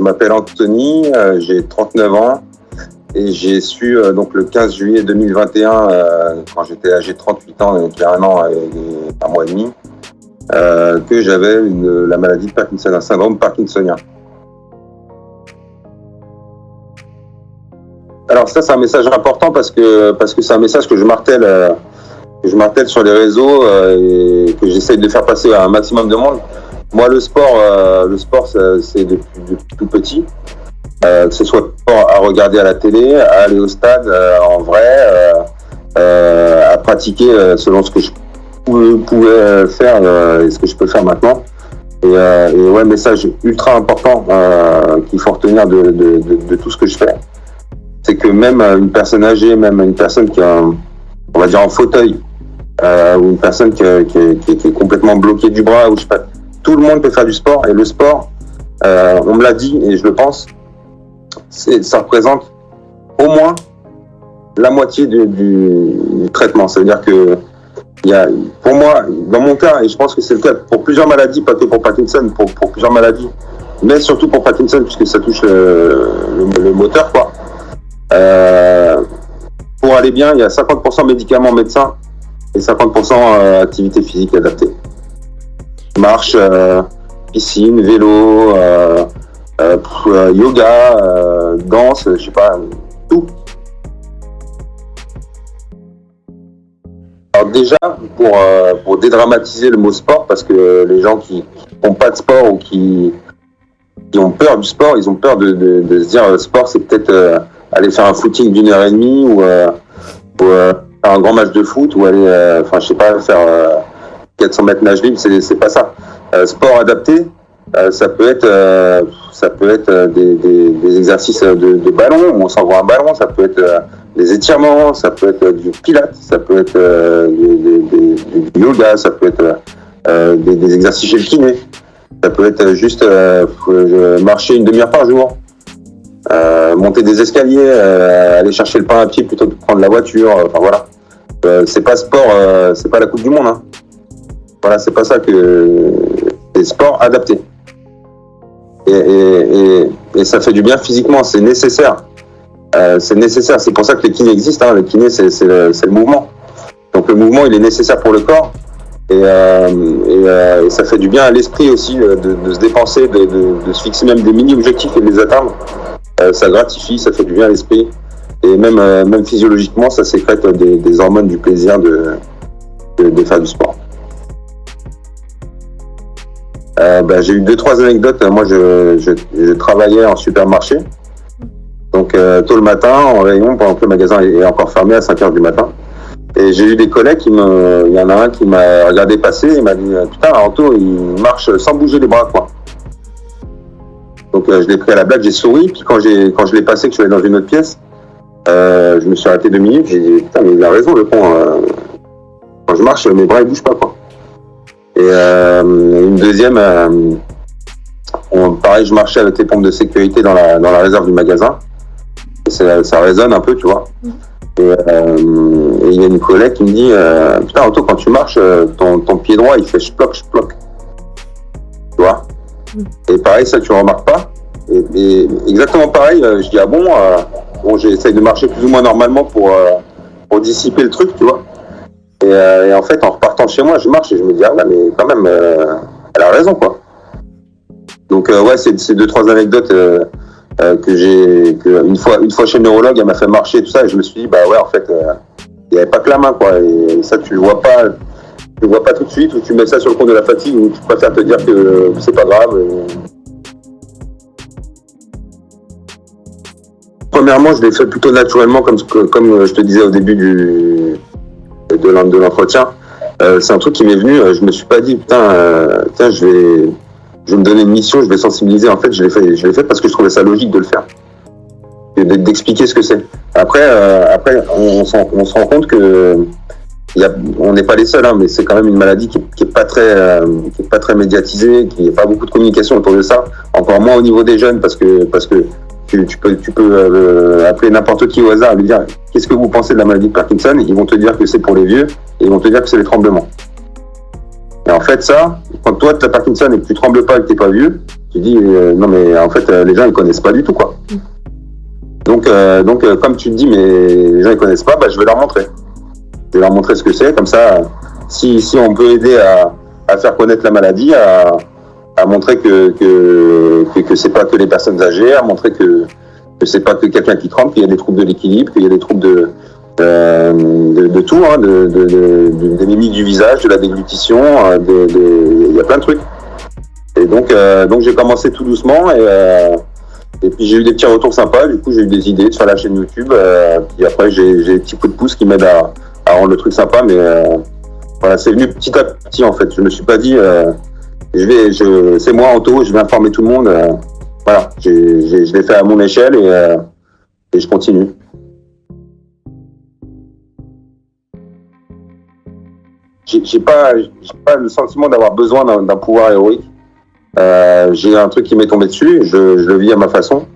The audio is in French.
m'appelle Anthony, j'ai 39 ans et j'ai su donc le 15 juillet 2021, quand j'étais âgé de 38 ans, donc il y a un an et un mois et demi, que j'avais la maladie de Parkinson, un syndrome parkinsonien. Alors ça, c'est un message important parce que c'est un message que je martèle sur les réseaux et que j'essaye de faire passer à un maximum de monde. Moi, le sport, c'est depuis tout petit. Que ce soit à regarder à la télé, à aller au stade en vrai, à pratiquer selon ce que je pouvais faire et ce que je peux faire maintenant. Et ouais, message ultra important qu'il faut retenir de tout ce que je fais. C'est que même une personne âgée, même une personne qui est, on va dire, en fauteuil, ou une personne qui est complètement bloquée du bras, ou je sais pas, tout le monde peut faire du sport. Et le sport, on me l'a dit et je le pense, ça représente au moins la moitié du traitement. Ça veut dire que pour moi, dans mon cas, et je pense que c'est le cas pour plusieurs maladies, pas que pour Parkinson, pour plusieurs maladies, mais surtout pour Parkinson, puisque ça touche le moteur, quoi. Pour aller bien, il y a 50% médicaments médecins et 50% activité physique adaptée. Marche, piscine, vélo, yoga, danse, je sais pas, tout. Alors déjà, pour dédramatiser le mot sport, parce que les gens qui n'ont pas de sport ou qui ont peur du sport, ils ont peur de se dire sport, c'est peut-être aller faire un footing d'1 heure et demie ou faire un grand match de foot ou aller, je sais pas, faire 400 mètres nage libre, c'est pas ça. Sport adapté, ça peut être des exercices de ballon où on s'envoie un ballon, ça peut être des étirements, ça peut être du pilates, ça peut être du yoga, ça peut être des exercices chez le kiné, ça peut être juste marcher une demi-heure par jour. Monter des escaliers, aller chercher le pain à pied plutôt que de prendre la voiture, enfin voilà. C'est pas sport, c'est pas la Coupe du Monde, hein. Voilà, c'est pas ça que c'est sport adapté. Et ça fait du bien physiquement, c'est nécessaire. C'est pour ça que les kinés existent, hein. Les kinés, c'est le mouvement. Donc le mouvement, il est nécessaire pour le corps. Et ça fait du bien à l'esprit aussi de se dépenser, de se fixer même des mini-objectifs et de les atteindre. Ça gratifie, ça fait du bien à l'esprit. Et même physiologiquement, ça sécrète des hormones du plaisir de faire du sport. J'ai eu 2-3 anecdotes. Moi, je travaillais en supermarché. Donc, tôt le matin, en rayon, pendant que le magasin est encore fermé à 5h du matin. Et j'ai eu des collègues il y en a un qui m'a regardé passer, il m'a dit « Putain, Anto, il marche sans bouger les bras, quoi. » Donc, je l'ai pris à la blague, j'ai souri. Puis quand je l'ai passé, que je suis allé dans une autre pièce, je me suis arrêté 2 minutes. J'ai dit « Putain, mais il a raison, le con. Quand je marche, mes bras, ils bougent pas, quoi. » Et une deuxième, pareil, je marchais avec les pompes de sécurité dans la réserve du magasin. Et ça résonne un peu, tu vois. Et il y a une collègue qui me dit « Putain, Anto, quand tu marches, ton pied droit, il fait chploc, chploc. » Tu vois. Et pareil, ça, tu ne remarques pas. Et exactement pareil, je dis « Ah bon, j'essaye de marcher plus ou moins normalement pour dissiper le truc, tu vois. » Et en fait, en repartant chez moi, je marche et je me dis « Ah ouais, mais quand même, elle a raison, quoi. » Donc, ouais, c'est 2-3 anecdotes que une fois chez le neurologue, elle m'a fait marcher, tout ça, et je me suis dit, bah ouais, en fait, il n'y avait pas que la main, quoi. Et ça, tu le vois pas tout de suite, ou tu mets ça sur le compte de la fatigue, ou tu préfères te dire que c'est pas grave. Premièrement, je l'ai fait plutôt naturellement, comme je te disais au début de l'entretien. C'est un truc qui m'est venu, je me suis pas dit, putain, je vais me donner une mission, je vais sensibiliser. En fait, je l'ai fait parce que je trouvais ça logique de le faire. Et d'expliquer ce que c'est. Après, on se rend compte que on n'est pas les seuls, hein, mais c'est quand même une maladie qui est pas très médiatisée, qui n'y a pas beaucoup de communication autour de ça. Encore moins au niveau des jeunes, parce que tu peux appeler n'importe qui au hasard et lui dire qu'est-ce que vous pensez de la maladie de Parkinson. Ils vont te dire que c'est pour les vieux et ils vont te dire que c'est les tremblements. Et en fait, ça, quand toi, tu as Parkinson et que tu trembles pas et que tu n'es pas vieux, tu dis, non, mais en fait, les gens, ils connaissent pas du tout, quoi. Donc, comme tu te dis, mais les gens, ils connaissent pas, bah, je vais leur montrer. Je vais leur montrer ce que c'est, comme ça, si on peut aider à faire connaître la maladie, à montrer que c'est pas que les personnes âgées, à montrer que c'est pas que quelqu'un qui tremble, qu'il y a des troubles de l'équilibre, qu'il y a des troubles de tout, hein, des mimiques du visage, de la déglutition, il y a plein de trucs. Et donc j'ai commencé tout doucement et puis j'ai eu des petits retours sympas. Du coup, j'ai eu des idées de faire la chaîne YouTube. Puis après, j'ai des petits coups de pouce qui m'aident à rendre le truc sympa, mais voilà, c'est venu petit à petit en fait. Je me suis pas dit c'est moi Anto, je vais informer tout le monde. Voilà, je l'ai fait à mon échelle et je continue. J'ai pas le sentiment d'avoir besoin d'un pouvoir héroïque. J'ai un truc qui m'est tombé dessus, je le vis à ma façon.